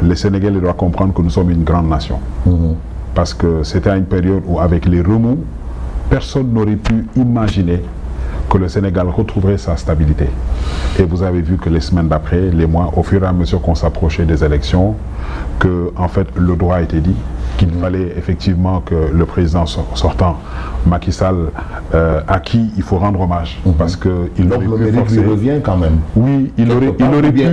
les Sénégalais doivent comprendre que nous sommes une grande nation. Parce que c'était à une période où, avec les remous, personne n'aurait pu imaginer que le Sénégal retrouverait sa stabilité. Et vous avez vu que les semaines d'après, les mois, au fur et à mesure qu'on s'approchait des élections, que en fait le droit a été dit, qu'il fallait effectivement que le président sortant, Macky Sall, à qui il faut rendre hommage, parce que il donc le mérite lui revient quand même. Oui, il aurait pu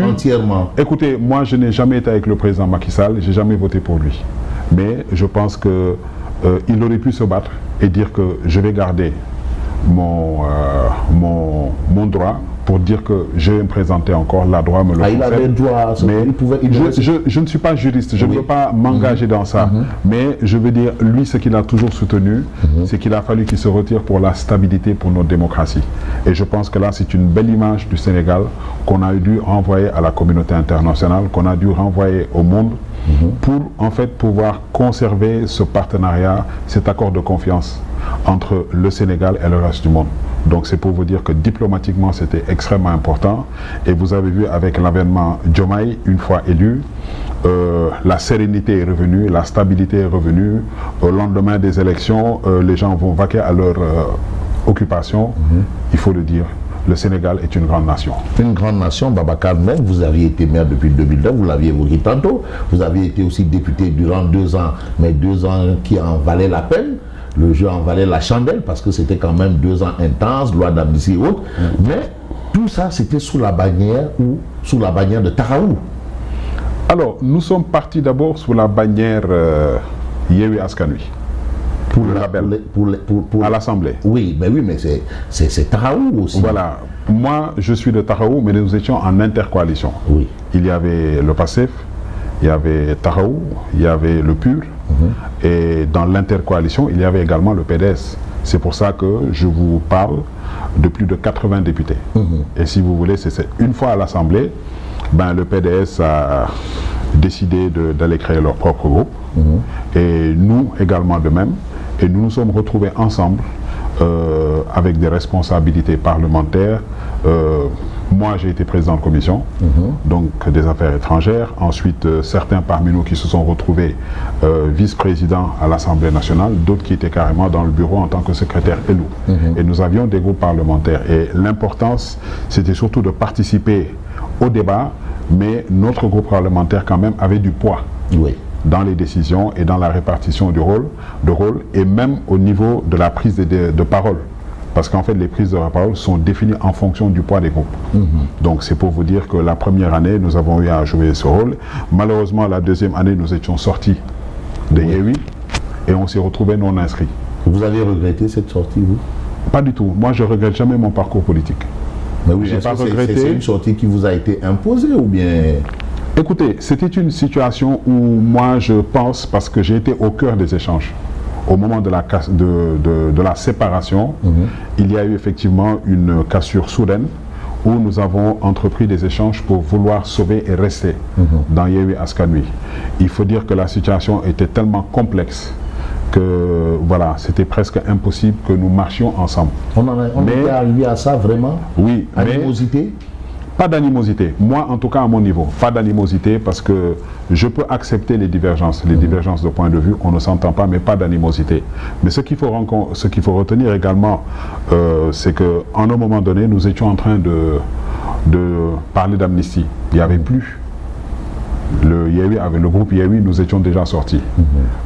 entièrement. Écoutez, moi je n'ai jamais été avec le président Macky Sall, j'ai jamais voté pour lui, mais je pense que il aurait pu se battre et dire que je vais garder mon droit pour dire que je vais me présenter encore, la droit me le il avait le droit, mais je ne suis pas juriste, je ne veux pas m'engager dans ça, mais je veux dire, lui, ce qu'il a toujours soutenu, c'est qu'il a fallu qu'il se retire pour la stabilité, pour notre démocratie. Et je pense que là, c'est une belle image du Sénégal qu'on a dû renvoyer à la communauté internationale, qu'on a dû renvoyer au monde, pour en fait pouvoir conserver ce partenariat, cet accord de confiance entre le Sénégal et le reste du monde. Donc c'est pour vous dire que diplomatiquement c'était extrêmement important, et vous avez vu avec l'avènement Diomaye, une fois élu, la sérénité est revenue, la stabilité est revenue. Au lendemain des élections, les gens vont vaquer à leur occupation. Il faut le dire, le Sénégal est une grande nation. Une grande nation, Babacar Mbengue, vous aviez été maire depuis 2009, vous l'aviez évoqué tantôt, vous aviez été aussi député durant 2 ans, mais 2 ans qui en valaient la peine. Le jeu en valait la chandelle parce que c'était quand même 2 ans intenses, loi d'amnistie et autres. Mais tout ça, c'était sous la bannière de Tahaou. Alors, nous sommes partis d'abord sous la bannière Yewwi Askan Wi. Pour le label, à l'Assemblée. Oui, mais c'est Tahaou aussi. Voilà. Moi, je suis de Tahaou, mais nous étions en intercoalition. Oui. Il y avait le PASTEF, il y avait Tahaou, il y avait le PUR, et dans l'intercoalition, il y avait également le PDS. C'est pour ça que je vous parle de plus de 80 députés. Et si vous voulez, c'est une fois à l'Assemblée, le PDS a décidé d'aller créer leur propre groupe, et nous également de même, et nous nous sommes retrouvés ensemble avec des responsabilités parlementaires. Moi, j'ai été président de commission, donc des affaires étrangères. Ensuite, certains parmi nous qui se sont retrouvés vice-présidents à l'Assemblée nationale, d'autres qui étaient carrément dans le bureau en tant que secrétaire élu. Et nous avions des groupes parlementaires. Et l'importance, c'était surtout de participer au débat, mais notre groupe parlementaire quand même avait du poids. Oui. Dans les décisions et dans la répartition du rôle, et même au niveau de la prise de parole. Parce qu'en fait, les prises de parole sont définies en fonction du poids des groupes. Donc c'est pour vous dire que la première année, nous avons eu à jouer ce rôle. Malheureusement, la deuxième année, nous étions sortis de Yewwi et on s'est retrouvés non inscrits. Vous avez regretté cette sortie, vous? Pas du tout. Moi, je ne regrette jamais mon parcours politique. Mais oui, c'est une sortie qui vous a été imposée ou bien... Écoutez, c'était une situation où moi je pense, parce que j'ai été au cœur des échanges, au moment de la séparation, il y a eu effectivement une cassure soudaine où nous avons entrepris des échanges pour vouloir sauver et rester dans Yewwi Askan Wi. Il faut dire que la situation était tellement complexe que voilà, c'était presque impossible que nous marchions ensemble. On était arrivé à ça vraiment? Oui. Animosité? Pas d'animosité. Moi, en tout cas, à mon niveau, pas d'animosité parce que je peux accepter les divergences de point de vue, on ne s'entend pas, mais pas d'animosité. Mais ce qu'il faut retenir également, c'est qu'à un moment donné, nous étions en train de parler d'amnistie. Il n'y avait plus. Avec le groupe Yewwi, nous étions déjà sortis.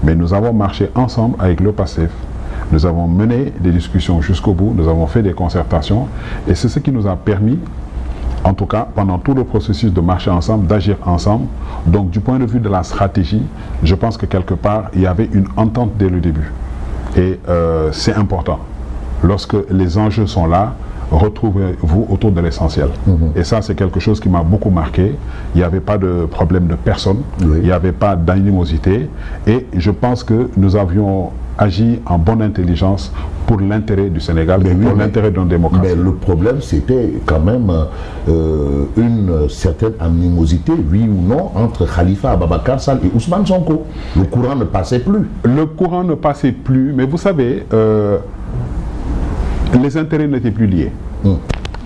Mais nous avons marché ensemble avec le PASTEF. Nous avons mené des discussions jusqu'au bout, nous avons fait des concertations, et c'est ce qui nous a permis, en tout cas, pendant tout le processus de marcher ensemble, d'agir ensemble. Donc, du point de vue de la stratégie, je pense que quelque part, il y avait une entente dès le début. Et c'est important. Lorsque les enjeux sont là, retrouvez-vous autour de l'essentiel. Et ça, c'est quelque chose qui m'a beaucoup marqué. Il n'y avait pas de problème de personne, il n'y avait pas d'animosité. Et je pense que nous avions agi en bonne intelligence pour l'intérêt du Sénégal, pour l'intérêt de notre démocratie. Mais le problème, c'était quand même une certaine animosité, oui ou non, entre Khalifa Ababacar Sall et Ousmane Sonko. Le courant ne passait plus. Le courant ne passait plus, mais vous savez, les intérêts n'étaient plus liés.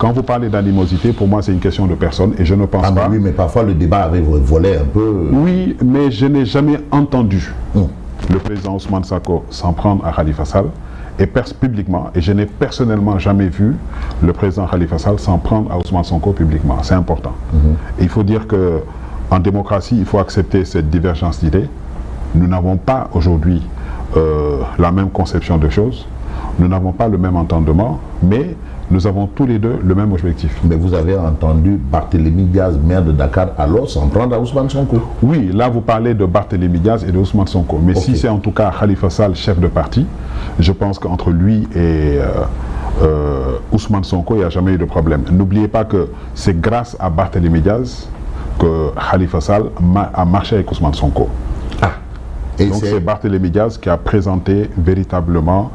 Quand vous parlez d'animosité, pour moi, c'est une question de personne et je ne pense pas... Oui, mais parfois le débat avait volé un peu... Oui, mais je n'ai jamais entendu le président Ousmane Sonko s'en prendre à Khalifa Sall et publiquement, et je n'ai personnellement jamais vu le président Khalifa Sall s'en prendre à Ousmane Sonko publiquement. C'est important. Et il faut dire qu'en démocratie, il faut accepter cette divergence d'idées. Nous n'avons pas aujourd'hui la même conception de choses, nous n'avons pas le même entendement, mais nous avons tous les deux le même objectif. Mais vous avez entendu Barthélémy Diaz, maire de Dakar, alors s'en prendre à Ousmane Sonko? Oui, là vous parlez de Barthélémy Diaz et de Ousmane Sonko. Mais si c'est en tout cas Khalifa Sall, chef de parti, je pense qu'entre lui et Ousmane Sonko, il n'y a jamais eu de problème. N'oubliez pas que c'est grâce à Barthélémy Diaz que Khalifa Sall a marché avec Ousmane Sonko. Et donc c'est Barthélémy Diaz qui a présenté véritablement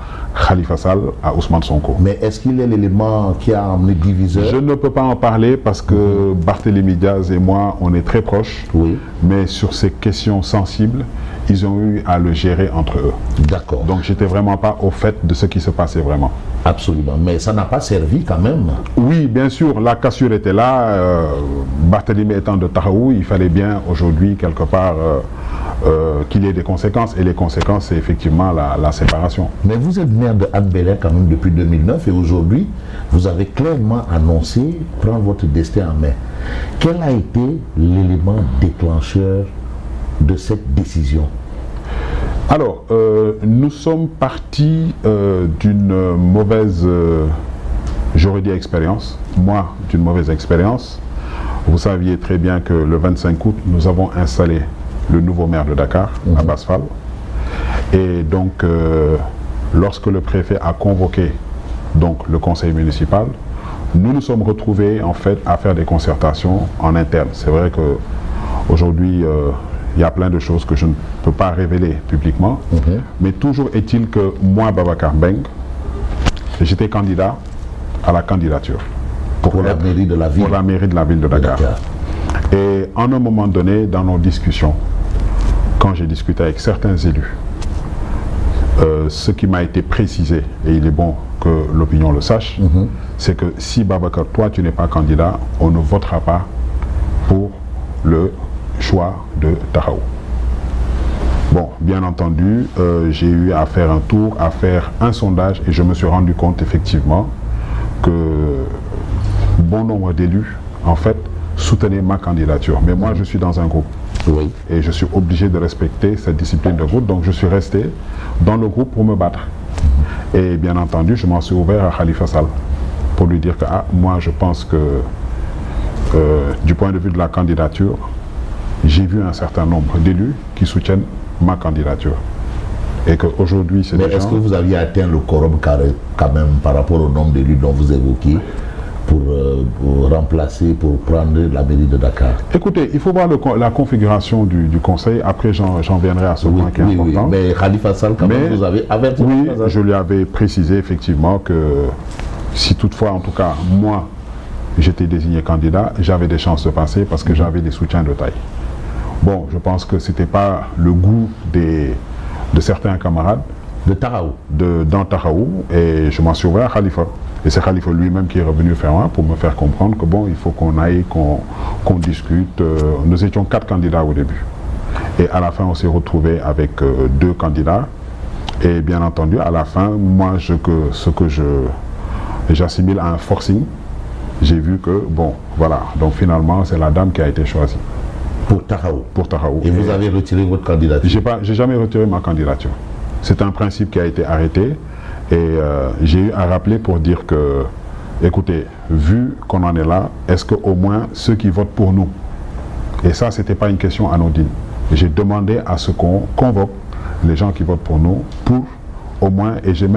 Khalifa Sall à Ousmane Sonko. Mais est-ce qu'il est l'élément qui a amené diviseur? Je ne peux pas en parler parce que Barthélémy Diaz et moi, on est très proches. Oui. Mais sur ces questions sensibles, ils ont eu à le gérer entre eux. D'accord. Donc j'étais vraiment pas au fait de ce qui se passait vraiment. Absolument. Mais ça n'a pas servi quand même. Oui, bien sûr, la cassure était là. Barthélémy étant de Tahaou, il fallait bien aujourd'hui quelque part qu'il y ait des conséquences. Et les conséquences, c'est effectivement la séparation. Mais vous êtes maire de Hann-Bel-Air quand même depuis 2009 et aujourd'hui, vous avez clairement annoncé prendre votre destin en main. Quel a été l'élément déclencheur de cette décision? Alors, nous sommes partis d'une mauvaise, j'aurais dit expérience, moi d'une mauvaise expérience. Vous saviez très bien que le 25 août, nous avons installé le nouveau maire de Dakar, Abass Fall. Et donc, lorsque le préfet a convoqué donc, le conseil municipal, nous nous sommes retrouvés en fait à faire des concertations en interne. C'est vrai qu'aujourd'hui, il y a plein de choses que je ne peux pas révéler publiquement, mais toujours est-il que moi, Babacar Mbeng, j'étais candidat à la candidature pour la mairie de la ville. Pour la mairie de la ville de Dakar. Et en un moment donné, dans nos discussions, quand j'ai discuté avec certains élus, ce qui m'a été précisé, et il est bon que l'opinion le sache, c'est que si Babacar, toi tu n'es pas candidat, on ne votera pas pour le choix de Tahaou. Bon, bien entendu, j'ai eu à faire un tour, à faire un sondage et je me suis rendu compte effectivement que bon nombre d'élus, en fait, soutenaient ma candidature. Mais moi, je suis dans un groupe. Oui. Et je suis obligé de respecter cette discipline de groupe, donc je suis resté dans le groupe pour me battre. Et bien entendu, je m'en suis ouvert à Khalifa Sall pour lui dire que moi, je pense que du point de vue de la candidature, j'ai vu un certain nombre d'élus qui soutiennent ma candidature. Et qu'aujourd'hui, c'est des gens... Mais est-ce que vous aviez atteint le quorum quand même par rapport au nombre d'élus dont vous évoquez pour remplacer, pour prendre la mairie de Dakar? Écoutez, il faut voir la configuration du conseil. Après, j'en viendrai à ce point qui est important. Oui. Mais Khalifa Sall, quand même, vous avez averti? Oui, je lui avais précisé effectivement que si toutefois, en tout cas, moi, j'étais désigné candidat, j'avais des chances de passer parce que j'avais des soutiens de taille. Bon, je pense que ce n'était pas le goût de certains camarades. De Tahaou? Dans Tahaou, et je m'en suis ouvert à Khalifa. Et c'est Khalifa lui-même qui est revenu faire moi pour me faire comprendre que bon, il faut qu'on aille, qu'on discute. Nous étions 4 candidats au début. Et à la fin, on s'est retrouvé avec 2 candidats. Et bien entendu, à la fin, moi, ce que j'assimile à un forcing, j'ai vu que, bon, voilà. Donc finalement, c'est la dame qui a été choisie. Pour Tahaou? Pour Tahaou. Et vous avez retiré votre candidature? J'ai jamais retiré ma candidature. C'est un principe qui a été arrêté. Et j'ai eu à rappeler pour dire que, écoutez, vu qu'on en est là, est-ce qu'au moins ceux qui votent pour nous, et ça, c'était pas une question anodine, j'ai demandé à ce qu'on convoque les gens qui votent pour nous, pour au moins, et j'ai même